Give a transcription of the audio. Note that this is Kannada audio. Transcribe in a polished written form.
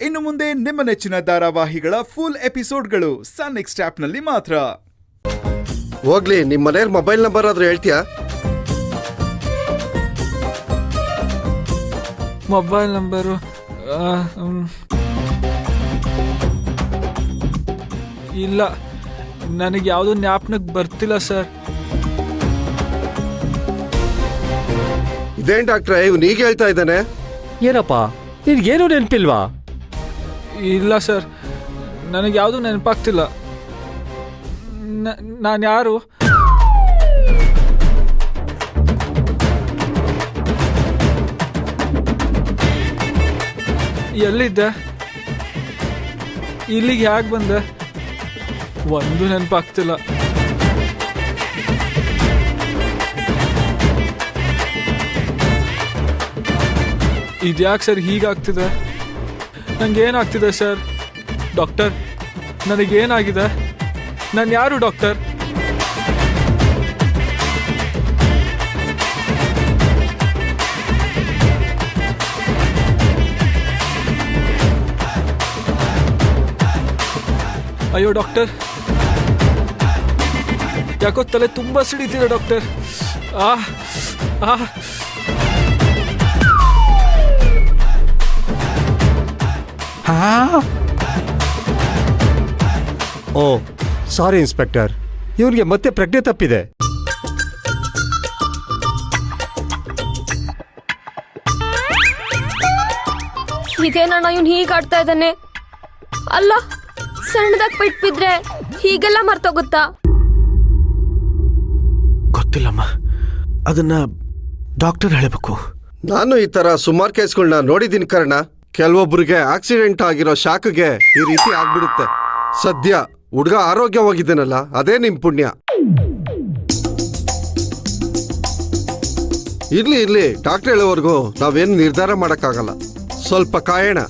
ಇನ್ನು ಮುಂದೆ ನಿಮ್ಮ ನೆಚ್ಚಿನ ಧಾರಾವಾಹಿಗಳ ಫುಲ್ ಎಪಿಸೋಡ್ಗಳು ಸನ್ ನೆಕ್ಸ್ಟ್ ಆಪ್ನಲ್ಲಿ ಮಾತ್ರ. ಹೋಗ್ಲಿ, ನಿಮ್ಮ ಮನೆಯವ್ರ ಮೊಬೈಲ್ ನಂಬರ್ ಆದ್ರೂ ಹೇಳ್ತೀಯಾ? ಮೊಬೈಲ್ ನಂಬರು ಇಲ್ಲ, ನನಗೆ ಯಾವುದೋ ಜ್ಞಾಪನಕ್ಕೆ ಬರ್ತಿಲ್ಲ ಸರ್. ಇದೇನ್ ಡಾಕ್ಟ್ರೆ, ಇವ್ನು ಈಗ ಹೇಳ್ತಾ ಇದ್ದಾನೆ? ಏನಪ್ಪ, ನಿನ್ಗೇನು ನೆನಪಿಲ್ವಾ? ಇಲ್ಲ ಸರ್, ನನಗೆ ಯಾವುದು ನೆನಪಾಗ್ತಿಲ್ಲ. ನಾನು ಯಾರು? ಎಲ್ಲಿದ್ದೆ? ಇಲ್ಲಿಗೆ ಯಾಕೆ ಬಂದೆ? ಒಂದು ನೆನಪಾಗ್ತಿಲ್ಲ. ಇದ್ಯಾಕೆ ಸರ್ ಹೀಗಾಗ್ತಿದೆ? ನಂಗೇನಾಗ್ತಿದೆ ಸರ್? ಡಾಕ್ಟರ್, ನನಗೇನಾಗಿದೆ? ನಾನು ಯಾರು ಡಾಕ್ಟರ್? ಅಯ್ಯೋ ಡಾಕ್ಟರ್, ಯಾಕೋ ತಲೆ ತುಂಬ ಸಿಡಿತಿದೆ ಡಾಕ್ಟರ್. ಓ ಸಾರಿ ಇನ್ಸ್ಪೆಕ್ಟರ್, ಇವನಿಗೆ ಮತ್ತೆ ಪ್ರಜ್ಞೆ ತಪ್ಪಿದೆ. ಇದೇನಣ್ಣ ಇವನು ಹೀಗಾಡ್ತಾ ಇದ್ದಾನೆ? ಅಲ್ಲ, ಸಣ್ಣದಾಗಿ ಪೆಟ್ಟು ಬಿದ್ರೆ ಹೀಗೆಲ್ಲ ಮರ್ತೋಗುತ್ತಾ? ಗೊತ್ತಿಲ್ಲಮ್ಮ, ಅದನ್ನ ಡಾಕ್ಟರ್ ಹೇಳಬೇಕು. ನಾನು ಈ ತರ ಸುಮಾರು ಕೇಸ್ಗಳನ್ನ ನೋಡಿದ್ದೀನಿ ಕರ್ಣ. ಕೆಲವೊಬ್ಬರಿಗೆ ಆಕ್ಸಿಡೆಂಟ್ ಆಗಿರೋ ಶಾಕ್ಗೆ ಈ ರೀತಿ ಆಗ್ಬಿಡುತ್ತೆ. ಸದ್ಯ ಹುಡುಗ ಆರೋಗ್ಯವಾಗಿದ್ದೇನಲ್ಲ, ಅದೇ ನಿಮ್ ಪುಣ್ಯ. ಇರ್ಲಿ, ಡಾಕ್ಟರ್ ಹೇಳೋವರೆಗೂ ನಾವೇನು ನಿರ್ಧಾರ ಮಾಡಕ್ಕಾಗಲ್ಲ. ಸ್ವಲ್ಪ ಕಾಯೋಣ.